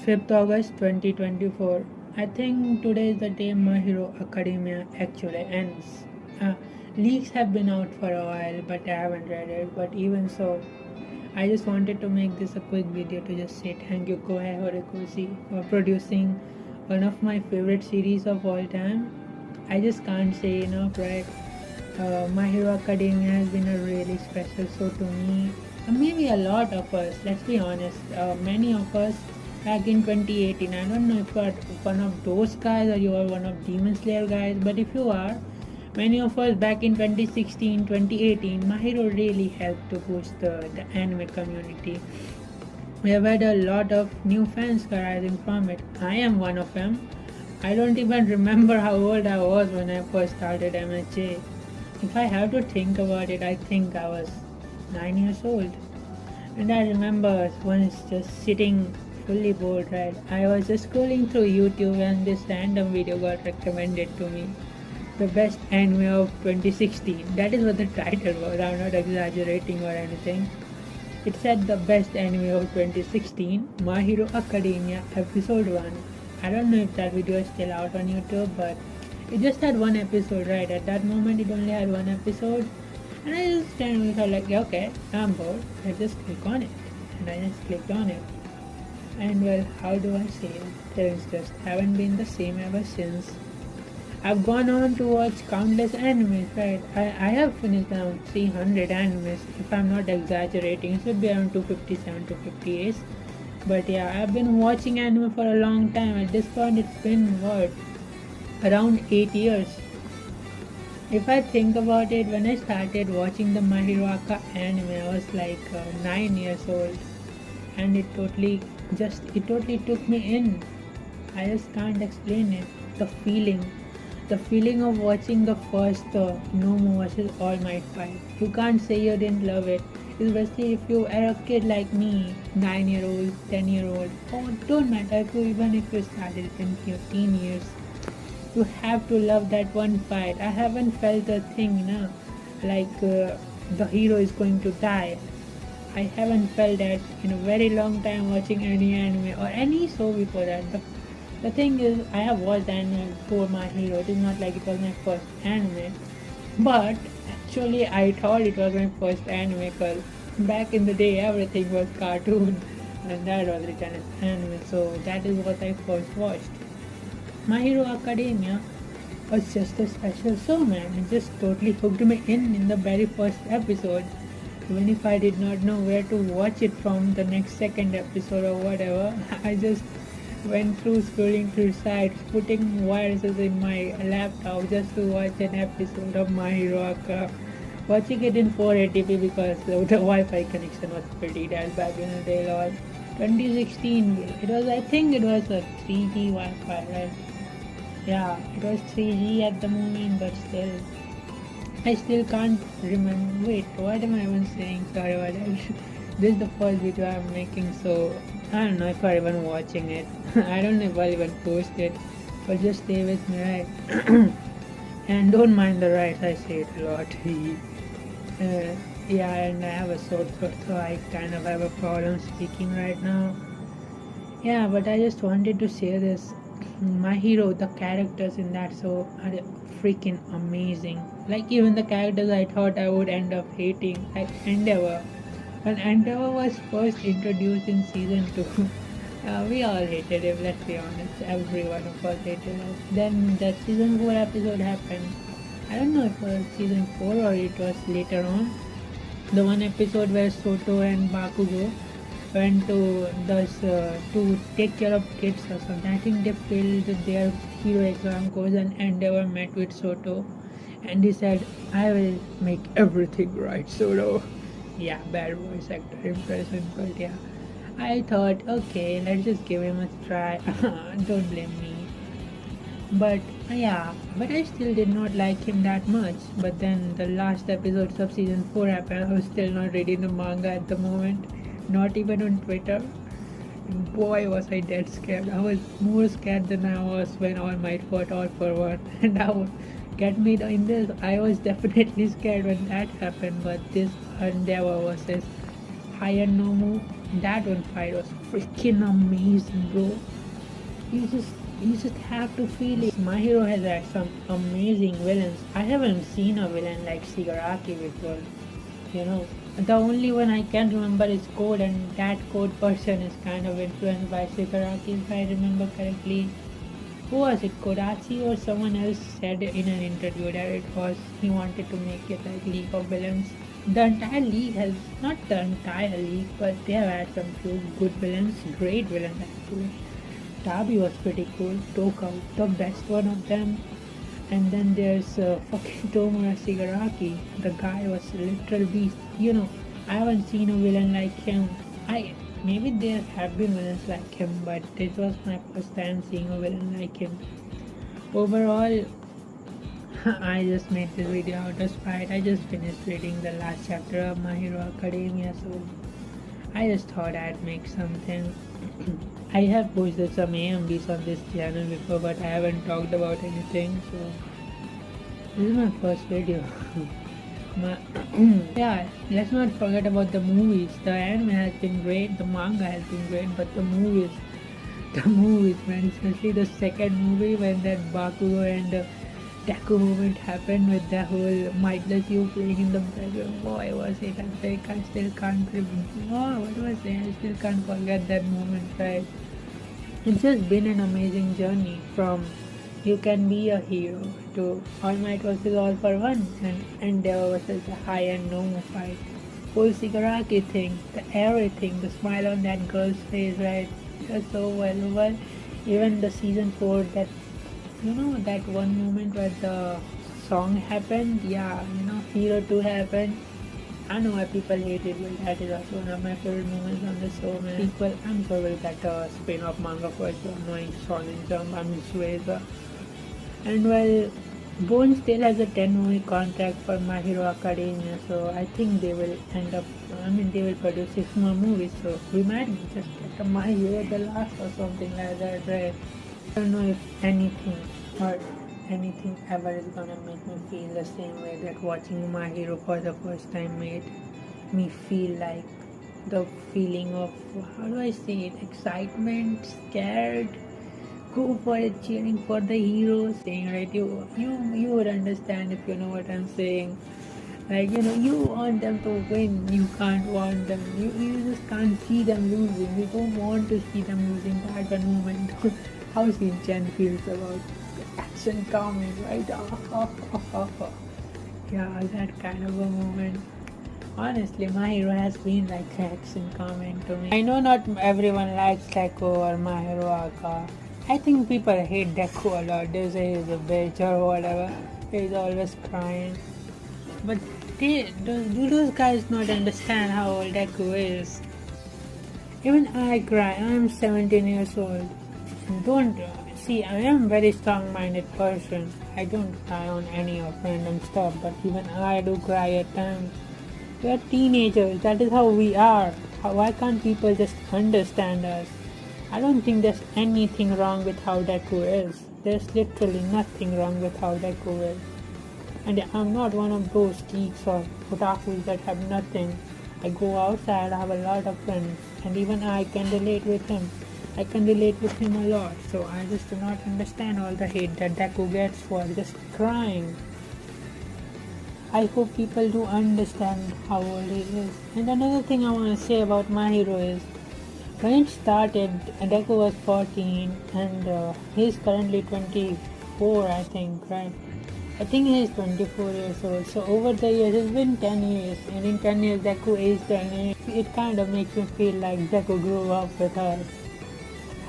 5th August 2024. I think today is the day My Hero Academia actually ends. Uh, Leaks have been out for a while, but I haven't read it. But even so, I just wanted to make this a quick video to just say thank you Kohei Horikoshi for producing one of my favorite series of all time. I just can't say enough, right? My Hero Academia has been a really special show to me. Maybe a lot of us, let's be honest. Many of us back in 2018, I don't know if you are one of those guys or you are one of Demon Slayer guys, but if you are, many of us back in 2016, 2018, My Hero really helped to boost the anime community. We have had a lot of new fans arising from it. I am one of them. I don't even remember how old I was when I first started MHA. If I have to think about it, I think I was 9 years old. And I remember once just sitting fully bored, right? I was just scrolling through YouTube and this random video got recommended to me. The best anime of 2016. That is what the title was. I'm not exaggerating or anything. It said the best anime of 2016, My Hero Academia Episode 1. I don't know if that video is still out on YouTube, but it just had one episode, right? At that moment, it only had one episode. And I just kind of thought like, yeah, okay, I'm bored. I just click on it. And I just clicked on it. And well, how do I say it? Things just haven't been the same ever since. I've gone on to watch countless animes, right? I have finished around 300 animes, if I'm not exaggerating. It should be around 257, 258. But yeah, I've been watching anime for a long time. At this point, it's been what? Around 8 years. If I think about it, when I started watching the My Hero Academia anime, I was like 9 years old. And it totally took me in. I just can't explain it. The feeling of watching the first Nomu vs All Might fight. You can't say you didn't love it, especially if you are a kid like me, 9-year-old, 10-year-old, or don't matter even if you started in your teen years. You have to love that one fight. I haven't felt a thing, like the hero is going to die. I haven't felt that in a very long time watching any anime or any show before that. The thing is, I have watched anime before My Hero. It is not like it was my first anime. But actually, I thought it was my first anime because back in the day, everything was cartoon and that was written as anime. So that is what I first watched. My Hero Academia was just a special show, man. It just totally hooked me in the very first episode. Even if I did not know where to watch it from the next second episode or whatever, I just went through scrolling through sites, putting viruses in my laptop just to watch an episode of My Hero Academia. Watching it in 480p because the Wi-Fi connection was pretty bad back in the day. Lol. 2016, I think it was a 3G Wi-Fi, right? Yeah, it was 3G at the moment, but still, I still can't remember. Wait, what am I even saying? Sorry about that. This is the first video I'm making, so I don't know if I'm even watching it. I don't know if I'll even post it, but just stay with me, right? And don't mind the rights, I say it a lot. Yeah, and I have a sore throat, so I kind of have a problem speaking right now. Yeah, but I just wanted to say this. My Hero, the characters in that show are freaking amazing. Like even the characters I thought I would end up hating, like Endeavor. When Endeavor was first introduced in season 2, we all hated him, let's be honest. Every one of us hated him. Then the season 4 episode happened. I don't know if it was season 4 or it was later on. The one episode where Soto and Bakugo went to to take care of kids or something. I think they failed their hero exam course and Endeavor met with Soto and he said, I will make everything right, Soto. Yeah, bad voice actor impression, but yeah. I thought, okay, let's just give him a try. Don't blame me. But yeah, but I still did not like him that much. But then the last episodes of season 4 happened. I was still not reading the manga at the moment, not even on Twitter. Boy, was I dead scared. I was more scared than I was when All Might fought All for One. And I would get me in this. I was definitely scared when that happened, but this Endeavor versus Higher Nomu, that one fight was freaking amazing, bro. You just you just have to feel it. My Hero has had some amazing villains. I haven't seen a villain like Shigaraki before. You know, the only one I can remember is Code, and that Code person is kind of influenced by Shigaraki, if I remember correctly. Who was it? Kodachi or someone else said in an interview that it was he wanted to make it like League of Villains. The entire league has, not the entire league, but they have had some few good villains, great villains actually. Tabi was pretty cool. Toka, the best one of them. And then there's fucking Tomura Shigaraki. The guy was a literal beast. You know, I haven't seen a villain like him. Maybe there have been villains like him, but this was my first time seeing a villain like him. Overall, I just made this video out of spite. I just finished reading the last chapter of My Hero Academia, so I just thought I'd make something. I have posted some AMVs on this channel before, but I haven't talked about anything, so this is my first video. Yeah, let's not forget about the movies. The anime has been great, the manga has been great, but the movies, man, especially the second movie when that Boku and deku moment happened with the whole mindless you playing in the background. Boy, was it epic. I still can't remember. What was it? I still can't forget that moment, right? It's just been an amazing journey from you can be a hero to All Might versus All for One and Endeavor versus the high and no fight. Whole Shigaraki thing, the everything, the smile on that girl's face, right? Just so well. Even the season 4, that that one moment where the song happened, yeah, Hero 2 happened. I know why people hate it, but that is also one of my favorite moments on the show, man. People, I'm sure will get a spin-off manga for so annoying shonen jump, suiesha. And well, Bone still has a 10-movie contract for My Hero Academia, so I think they will they will produce 6 more movies, so we might just get a My Hero the last or something like that, right? I don't know if anything ever is gonna make me feel the same way that watching My Hero for the first time made me feel like the feeling of, how do I say it, excitement, scared, go for it, cheering for the hero, saying, right, you would understand if you know what I'm saying. Like, you want them to win, you can't want them, you just can't see them losing, you don't want to see them losing. That one moment, how Shin-chan feels about action coming, right? Yeah, that kind of a moment. Honestly, My Hero has been like action comment to me. I know not everyone likes Deku or My Hero Aka. I think people hate Deku a lot. They say he's a bitch or whatever. He's always crying. But do those guys not understand how old Deku is? Even I cry. I'm 17 years old. See, I am a very strong-minded person. I don't cry on any of random stuff, but even I do cry at times. We are teenagers. That is how we are. Why can't people just understand us? I don't think there's anything wrong with how Deku is. There's literally nothing wrong with how Deku is. And I'm not one of those geeks or otakus that have nothing. I go outside, I have a lot of friends, and even I can relate with him. I can relate with him a lot, so I just do not understand all the hate that Deku gets for just crying. I hope people do understand how old he is. And another thing I want to say about My Hero is, when it started, Deku was 14 and he's currently 24, I think, right? I think he's 24 years old. So over the years, it's been 10 years, and in 10 years Deku aged, and it kind of makes me feel like Deku grew up with us.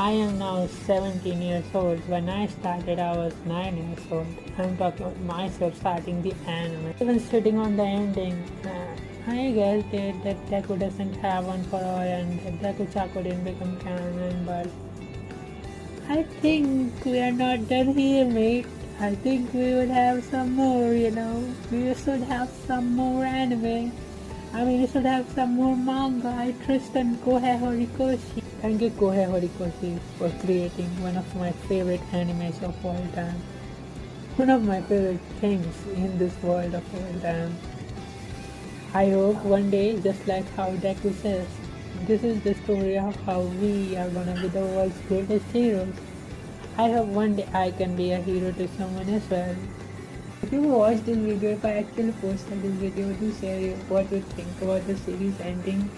I am now 17 years old. When I started, I was 9 years old. I'm talking about myself starting the anime. Even sitting on the ending, I guess that Deku doesn't have one for all, and Deku Chaco didn't become canon, but I think we are not done here, mate. I think we would have some more, We should have some more anime. We should have some more manga. I trust in Kohei Horikoshi. Thank you, Kohei Horikoshi, for creating one of my favorite animes of all time. One of my favorite things in this world of all time. I hope one day, just like how Deku says, This is the story of how we are gonna be the world's greatest heroes. I hope one day I can be a hero to someone as well. If you watch this video, if I actually posted this video, do share what you think about the series ending.